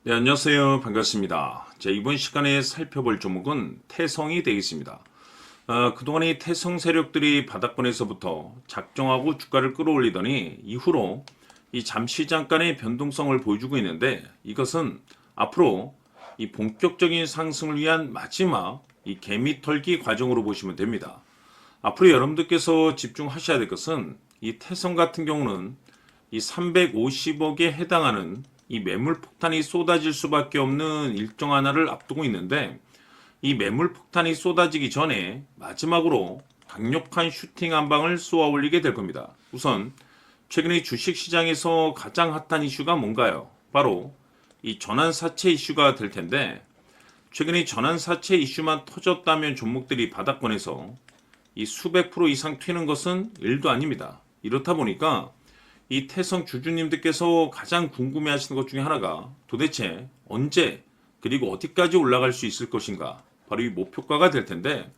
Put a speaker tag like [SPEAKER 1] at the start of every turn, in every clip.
[SPEAKER 1] 네, 안녕하세요. 반갑습니다. 자, 이번 시간에 살펴볼 종목은 태성이 되겠습니다. 그동안 이 태성 세력들이 바닥권에서부터 작정하고 주가를 끌어올리더니 이후로 이 잠시 잠깐의 변동성을 보여주고 있는데 이것은 앞으로 이 본격적인 상승을 위한 마지막 이 개미털기 과정으로 보시면 됩니다. 앞으로 여러분들께서 집중하셔야 될 것은 이 태성 같은 경우는 이 350억에 해당하는 이 매물 폭탄이 쏟아질 수밖에 없는 일정 하나를 앞두고 있는데 이 매물 폭탄이 쏟아지기 전에 마지막으로 강력한 슈팅 한 방을 쏘아 올리게 될 겁니다. 우선 최근에 주식시장에서 가장 핫한 이슈가 뭔가요? 바로 이 전환사채 이슈가 될 텐데 최근에 전환사채 이슈만 터졌다면 종목들이 바닥권에서 이 수백 프로 이상 튀는 것은 일도 아닙니다. 이렇다 보니까 이 태성 주주님들께서 가장 궁금해 하시는 것 중에 하나가 도대체 언제 그리고 어디까지 올라갈 수 있을 것인가, 바로 이 목표가가 될 텐데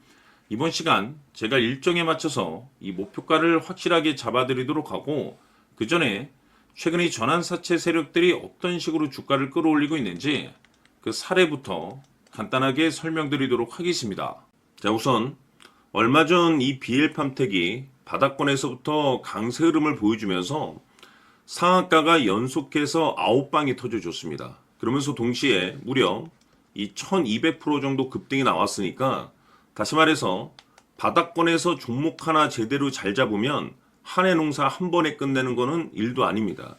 [SPEAKER 1] 이번 시간 제가 일정에 맞춰서 이 목표가를 확실하게 잡아드리도록 하고 그 전에 최근에 전환사채 세력들이 어떤 식으로 주가를 끌어올리고 있는지 그 사례부터 간단하게 설명드리도록 하겠습니다. 자, 우선 얼마 전 이 BL팜텍이 바닥권에서부터 강세 흐름을 보여주면서 상한가가 연속해서 9방이 터져줬습니다. 그러면서 동시에 무려 이 1200% 정도 급등이 나왔으니까 다시 말해서 바닥권에서 종목 하나 제대로 잘 잡으면 한 해 농사 한 번에 끝내는 거는 일도 아닙니다.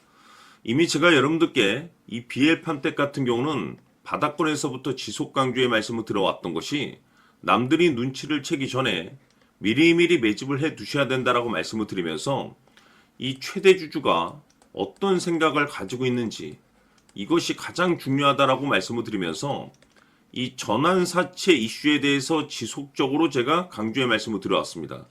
[SPEAKER 1] 이미 제가 여러분들께 이 BL팜텍 같은 경우는 바닥권에서부터 지속 강조의 말씀을 들어왔던 것이 남들이 눈치를 채기 전에 미리미리 매집을 해 두셔야 된다라고 말씀을 드리면서 이 최대 주주가 어떤 생각을 가지고 있는지 이것이 가장 중요하다라고 말씀을 드리면서 이 전환사채 이슈에 대해서 지속적으로 제가 강조의 말씀을 드려왔습니다.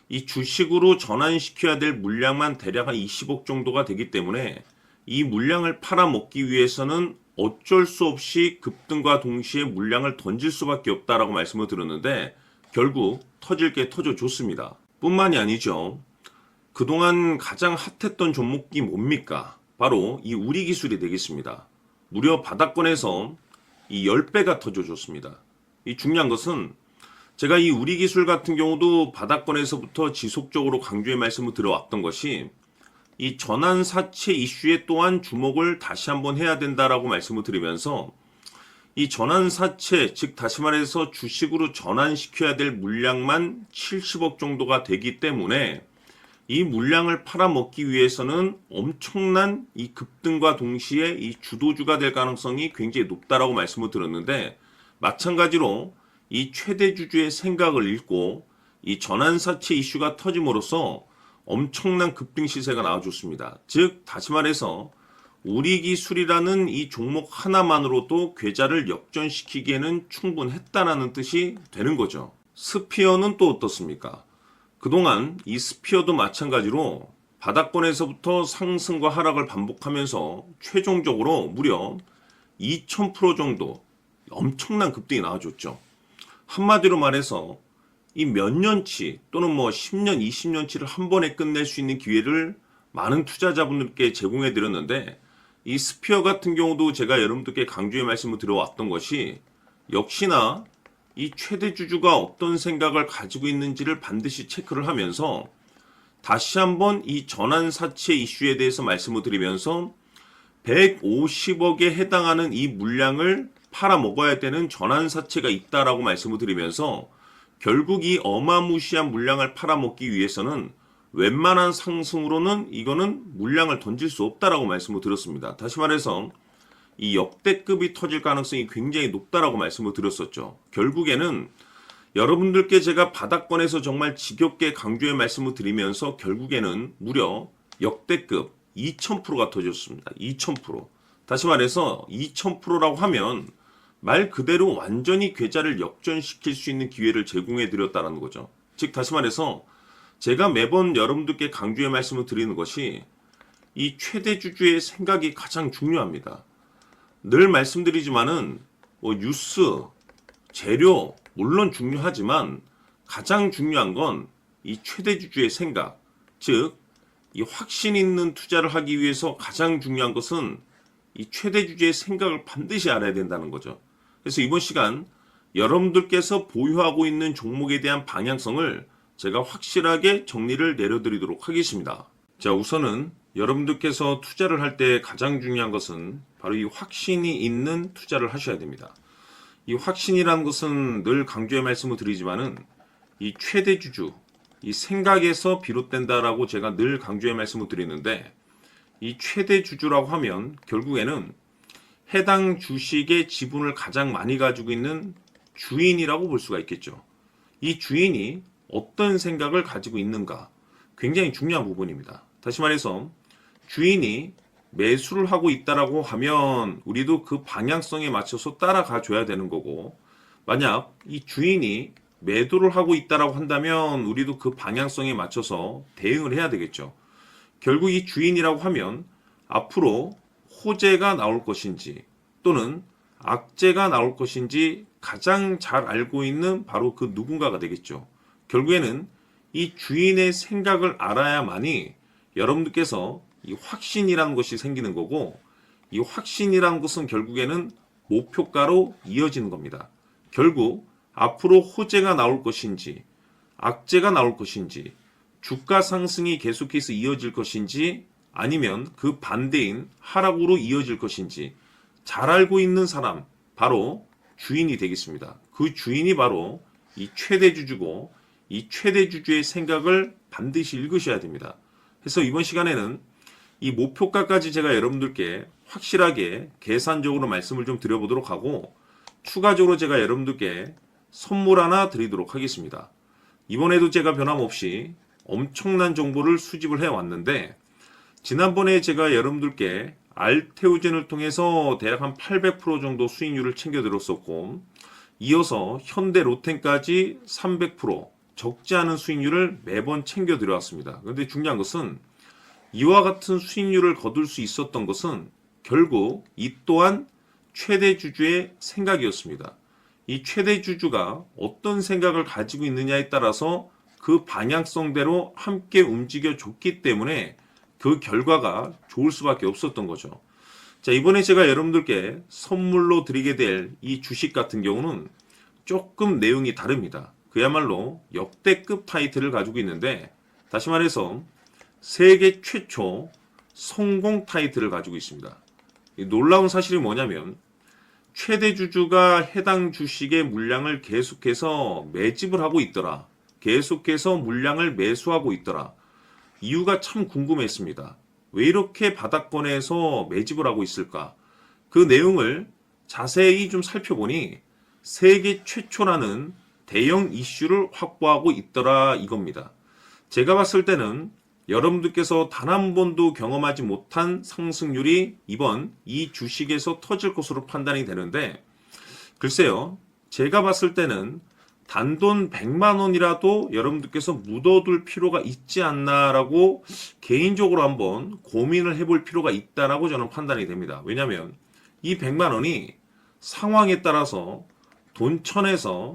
[SPEAKER 1] 이 주식으로 전환시켜야 될 물량만 대략 한 20억 정도가 되기 때문에 이 물량을 팔아먹기 위해서는 어쩔 수 없이 급등과 동시에 물량을 던질 수밖에 없다라고 말씀을 드렸는데 결국 터질 게 터져줬습니다. 뿐만이 아니죠. 그동안 가장 핫했던 종목이 뭡니까? 바로 이 우리기술이 되겠습니다. 무려 바닥권에서 이 10배가 터져줬습니다. 이 중요한 것은 제가 이 우리기술 같은 경우도 바닥권에서부터 지속적으로 강조의 말씀을 들어왔던 것이 이 전환사채 이슈에 또한 주목을 다시 한번 해야 된다라고 말씀을 드리면서 이 전환사채, 즉 다시 말해서 주식으로 전환시켜야 될 물량만 70억 정도가 되기 때문에 이 물량을 팔아먹기 위해서는 엄청난 이 급등과 동시에 이 주도주가 될 가능성이 굉장히 높다라고 말씀을 드렸는데 마찬가지로 이 최대 주주의 생각을 읽고 이 전환사채 이슈가 터짐으로써 엄청난 급등 시세가 나와줬습니다. 즉 다시 말해서 우리기술이라는 이 종목 하나만으로도 계좌를 역전시키기에는 충분했다라는 뜻이 되는 거죠. 스피어는 또 어떻습니까? 그동안 이 스피어도 마찬가지로 바닥권에서부터 상승과 하락을 반복하면서 최종적으로 무려 2000% 정도 엄청난 급등이 나와줬죠. 한마디로 말해서 이 몇 년치 또는 뭐 10년, 20년치를 한 번에 끝낼 수 있는 기회를 많은 투자자분들께 제공해 드렸는데 이 스피어 같은 경우도 제가 여러분들께 강조의 말씀을 드려왔던 것이 역시나 이 최대 주주가 어떤 생각을 가지고 있는지를 반드시 체크를 하면서 다시 한번 이 전환사채 이슈에 대해서 말씀을 드리면서 150억에 해당하는 이 물량을 팔아먹어야 되는 전환사채가 있다라고 말씀을 드리면서 결국 이 어마무시한 물량을 팔아먹기 위해서는 웬만한 상승으로는 이거는 물량을 던질 수 없다라고 말씀을 드렸습니다. 다시 말해서 이 역대급이 터질 가능성이 굉장히 높다라고 말씀을 드렸었죠. 결국에는 여러분들께 제가 바닥권에서 정말 지겹게 강조의 말씀을 드리면서 결국에는 무려 역대급 2000%가 터졌습니다. 2000%. 다시 말해서 2000%라고 하면 말 그대로 완전히 계좌를 역전시킬 수 있는 기회를 제공해 드렸다는 거죠. 즉 다시 말해서 제가 매번 여러분들께 강조의 말씀을 드리는 것이 이 최대 주주의 생각이 가장 중요합니다. 늘 말씀드리지만은 뭐 뉴스, 재료 물론 중요하지만 가장 중요한 건 이 최대 주주의 생각, 즉 이 확신 있는 투자를 하기 위해서 가장 중요한 것은 이 최대 주주의 생각을 반드시 알아야 된다는 거죠. 그래서 이번 시간 여러분들께서 보유하고 있는 종목에 대한 방향성을 제가 확실하게 정리를 내려드리도록 하겠습니다. 자, 우선은 여러분들께서 투자를 할 때 가장 중요한 것은 바로 이 확신이 있는 투자를 하셔야 됩니다. 이 확신이라는 것은 늘 강조의 말씀을 드리지만은 이 최대 주주, 이 생각에서 비롯된다라고 제가 늘 강조의 말씀을 드리는데, 이 최대 주주라고 하면 결국에는 해당 주식의 지분을 가장 많이 가지고 있는 주인이라고 볼 수가 있겠죠. 이 주인이 어떤 생각을 가지고 있는가, 굉장히 중요한 부분입니다. 다시 말해서 주인이 매수를 하고 있다라고 하면 우리도 그 방향성에 맞춰서 따라가 줘야 되는 거고, 만약 이 주인이 매도를 하고 있다라고 한다면 우리도 그 방향성에 맞춰서 대응을 해야 되겠죠. 결국 이 주인이라고 하면 앞으로 호재가 나올 것인지 또는 악재가 나올 것인지 가장 잘 알고 있는 바로 그 누군가가 되겠죠. 결국에는 이 주인의 생각을 알아야만이 여러분들께서 이 확신이라는 것이 생기는 거고, 이 확신이라는 것은 결국에는 목표가로 이어지는 겁니다. 결국 앞으로 호재가 나올 것인지 악재가 나올 것인지 주가 상승이 계속해서 이어질 것인지 아니면 그 반대인 하락으로 이어질 것인지 잘 알고 있는 사람, 바로 주인이 되겠습니다. 그 주인이 바로 이 최대 주주고, 이 최대 주주의 생각을 반드시 읽으셔야 됩니다. 그래서 이번 시간에는 이 목표가까지 제가 여러분들께 확실하게 계산적으로 말씀을 좀 드려보도록 하고, 추가적으로 제가 여러분들께 선물 하나 드리도록 하겠습니다. 이번에도 제가 변함없이 엄청난 정보를 수집을 해왔는데, 지난번에 제가 여러분들께 알테오젠을 통해서 대략 한 800% 정도 수익률을 챙겨드렸었고, 이어서 현대 로템까지 300% 적지 않은 수익률을 매번 챙겨드려왔습니다. 그런데 중요한 것은 이와 같은 수익률을 거둘 수 있었던 것은 결국 이 또한 최대 주주의 생각이었습니다. 이 최대 주주가 어떤 생각을 가지고 있느냐에 따라서 그 방향성대로 함께 움직여 줬기 때문에 그 결과가 좋을 수밖에 없었던 거죠. 자, 이번에 제가 여러분들께 선물로 드리게 될 이 주식 같은 경우는 조금 내용이 다릅니다. 그야말로 역대급 타이틀을 가지고 있는데, 다시 말해서 세계 최초 성공 타이틀을 가지고 있습니다. 이 놀라운 사실이 뭐냐면 최대 주주가 해당 주식의 물량을 계속해서 매집을 하고 있더라. 계속해서 물량을 매수하고 있더라. 이유가 참 궁금했습니다. 왜 이렇게 바닥권에서 매집을 하고 있을까? 그 내용을 자세히 좀 살펴보니 세계 최초라는 대형 이슈를 확보하고 있더라 이겁니다. 제가 봤을 때는 여러분들께서 단 한 번도 경험하지 못한 상승률이 이번 이 주식에서 터질 것으로 판단이 되는데, 글쎄요, 제가 봤을 때는 단돈 100만 원이라도 여러분들께서 묻어둘 필요가 있지 않나라고 개인적으로 한번 고민을 해볼 필요가 있다라고 저는 판단이 됩니다. 왜냐하면 이 100만 원이 상황에 따라서 돈천에서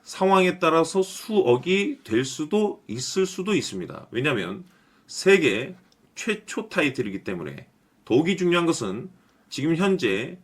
[SPEAKER 1] 상황에 따라서 수억이 될 수도 있을 수도 있습니다. 왜냐하면 세계 최초 타이틀이기 때문에. 더욱이 중요한 것은 지금 현재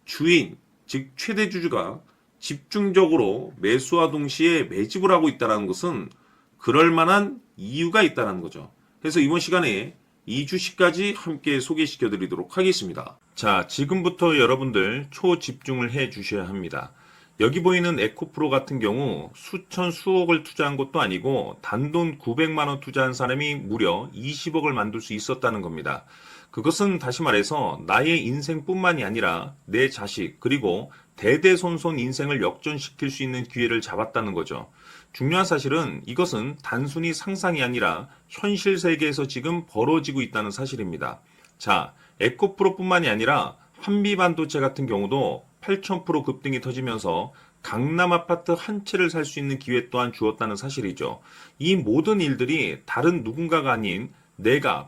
[SPEAKER 1] 주인, 즉 최대 주주가 집중적으로 매수와 동시에 매집을 하고 있다는 것은 그럴 만한 이유가 있다는 거죠. 그래서 이번 시간에 이 주식까지 함께 소개시켜 드리도록 하겠습니다. 자, 지금부터 여러분들 초집중을 해 주셔야 합니다. 여기 보이는 에코프로 같은 경우 수천 수억을 투자한 것도 아니고 단돈 900만 원 투자한 사람이 무려 20억을 만들 수 있었다는 겁니다. 그것은 다시 말해서 나의 인생뿐만이 아니라 내 자식 그리고 대대손손 인생을 역전시킬 수 있는 기회를 잡았다는 거죠. 중요한 사실은 이것은 단순히 상상이 아니라 현실 세계에서 지금 벌어지고 있다는 사실입니다. 자, 에코프로뿐만이 아니라 한미반도체 같은 경우도 8,000% 급등이 터지면서 강남 아파트 한 채를 살 수 있는 기회 또한 주었다는 사실이죠. 이 모든 일들이 다른 누군가가 아닌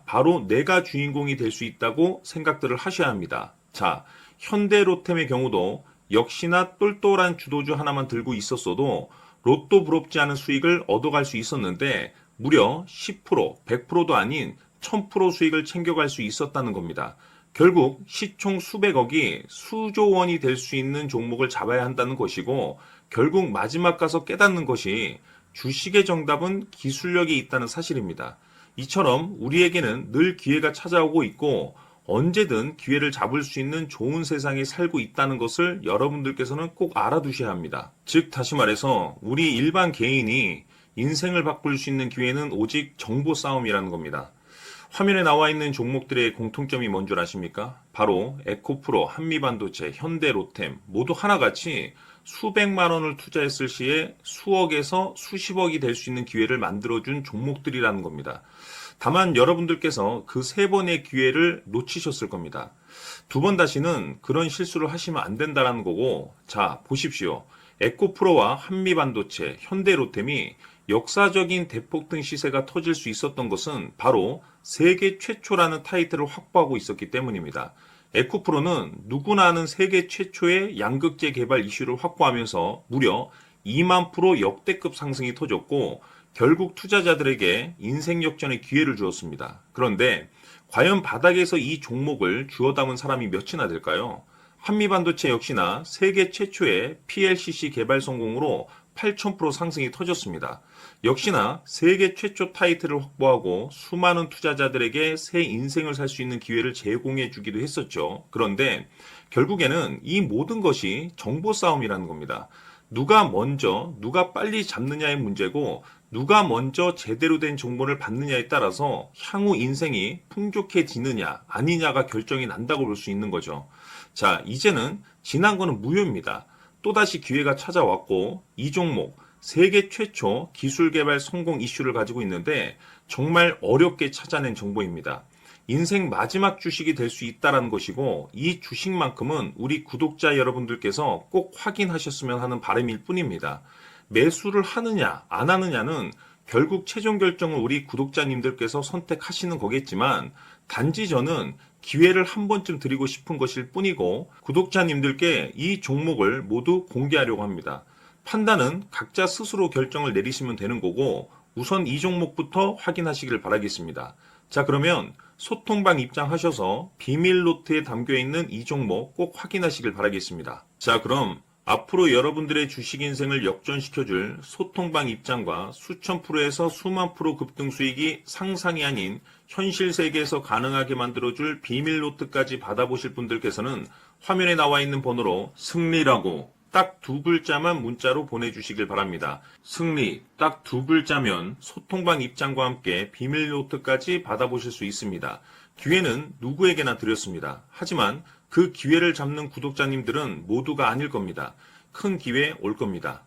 [SPEAKER 1] 바로 내가 주인공이 될 수 있다고 생각들을 하셔야 합니다. 자, 현대로템의 경우도 역시나 똘똘한 주도주 하나만 들고 있었어도 로또 부럽지 않은 수익을 얻어갈 수 있었는데 무려 10%, 100%도 아닌 1000% 수익을 챙겨갈 수 있었다는 겁니다. 결국 시총 수백억이 수조 원이 될 수 있는 종목을 잡아야 한다는 것이고, 결국 마지막 가서 깨닫는 것이 주식의 정답은 기술력이 있다는 사실입니다. 이처럼 우리에게는 늘 기회가 찾아오고 있고 언제든 기회를 잡을 수 있는 좋은 세상에 살고 있다는 것을 여러분들께서는 꼭 알아두셔야 합니다. 즉 다시 말해서 우리 일반 개인이 인생을 바꿀 수 있는 기회는 오직 정보 싸움이라는 겁니다. 화면에 나와 있는 종목들의 공통점이 뭔 줄 아십니까? 바로 에코프로, 한미반도체, 현대로템 모두 하나같이 수백만 원을 투자했을 시에 수억에서 수십억이 될 수 있는 기회를 만들어준 종목들이라는 겁니다. 다만 여러분들께서 그 세 번의 기회를 놓치셨을 겁니다. 두 번 다시는 그런 실수를 하시면 안 된다는 거고, 자 보십시오. 에코프로와 한미반도체, 현대로템이 역사적인 대폭등 시세가 터질 수 있었던 것은 바로 세계 최초라는 타이틀을 확보하고 있었기 때문입니다. 에코프로는 누구나 아는 세계 최초의 양극재 개발 이슈를 확보하면서 무려 2만 프로 역대급 상승이 터졌고 결국 투자자들에게 인생 역전의 기회를 주었습니다. 그런데 과연 바닥에서 이 종목을 주워 담은 사람이 몇이나 될까요? 한미반도체 역시나 세계 최초의 PLCC 개발 성공으로 8,000% 상승이 터졌습니다. 역시나 세계 최초 타이틀을 확보하고 수많은 투자자들에게 새 인생을 살 수 있는 기회를 제공해 주기도 했었죠. 그런데 결국에는 이 모든 것이 정보 싸움이라는 겁니다. 누가 먼저, 누가 빨리 잡느냐의 문제고 누가 먼저 제대로 된 정보를 받느냐에 따라서 향후 인생이 풍족해지느냐 아니냐가 결정이 난다고 볼 수 있는 거죠. 자, 이제는 지난 거는 무효입니다. 또다시 기회가 찾아왔고 이 종목 세계 최초 기술 개발 성공 이슈를 가지고 있는데 정말 어렵게 찾아낸 정보입니다. 인생 마지막 주식이 될 수 있다는 것이고 이 주식만큼은 우리 구독자 여러분들께서 꼭 확인하셨으면 하는 바람일 뿐입니다. 매수를 하느냐 안 하느냐는 결국 최종 결정을 우리 구독자님들께서 선택하시는 거겠지만 단지 저는 기회를 한 번쯤 드리고 싶은 것일 뿐이고 구독자님들께 이 종목을 모두 공개하려고 합니다. 판단은 각자 스스로 결정을 내리시면 되는 거고 우선 이 종목부터 확인하시길 바라겠습니다. 자, 그러면 소통방 입장하셔서 비밀 노트에 담겨 있는 이 종목 꼭 확인하시길 바라겠습니다. 자, 그럼 앞으로 여러분들의 주식 인생을 역전시켜줄 소통방 입장과 수천 프로에서 수만 프로 급등 수익이 상상이 아닌 현실 세계에서 가능하게 만들어줄 비밀 노트까지 받아보실 분들께서는 화면에 나와 있는 번호로 승리라고 딱 두 글자만 문자로 보내주시길 바랍니다. 승리 딱 두 글자면 소통방 입장과 함께 비밀 노트까지 받아보실 수 있습니다. 기회는 누구에게나 드렸습니다. 하지만 그 기회를 잡는 구독자님들은 모두가 아닐 겁니다. 큰 기회 올 겁니다.